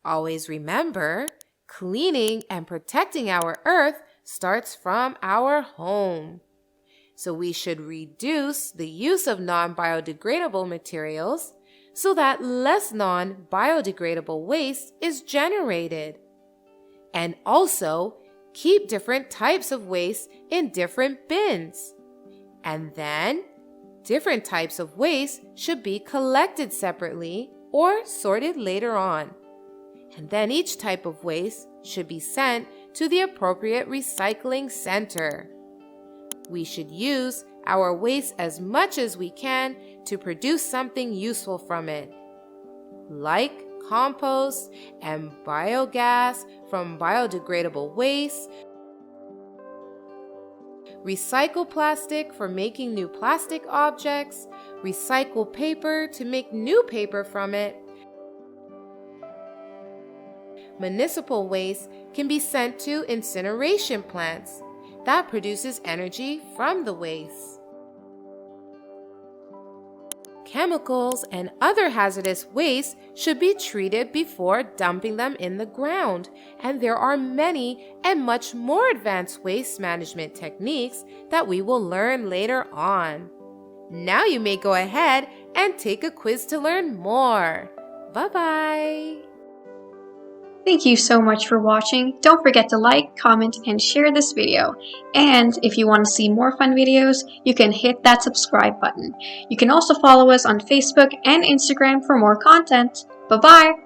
Always remember, cleaning and protecting our earth starts from our home. So we should reduce the use of non-biodegradable materials so that less non-biodegradable waste is generated. And also, keep different types of waste in different bins. And then, different types of waste should be collected separately or sorted later on. And then each type of waste should be sent to the appropriate recycling center. We should use our waste as much as we can to produce something useful from it, like compost and biogas from biodegradable waste, recycle plastic for making new plastic objects, recycle paper to make new paper from it. Municipal waste can be sent to incineration plants that produces energy from the waste. Chemicals and other hazardous waste should be treated before dumping them in the ground, and there are many and much more advanced waste management techniques that we will learn later on. Now you may go ahead and take a quiz to learn more. Bye-bye! Thank you so much for watching. Don't forget to like, comment, and share this video. And if you want to see more fun videos, you can hit that subscribe button. You can also follow us on Facebook and Instagram for more content. Bye-bye!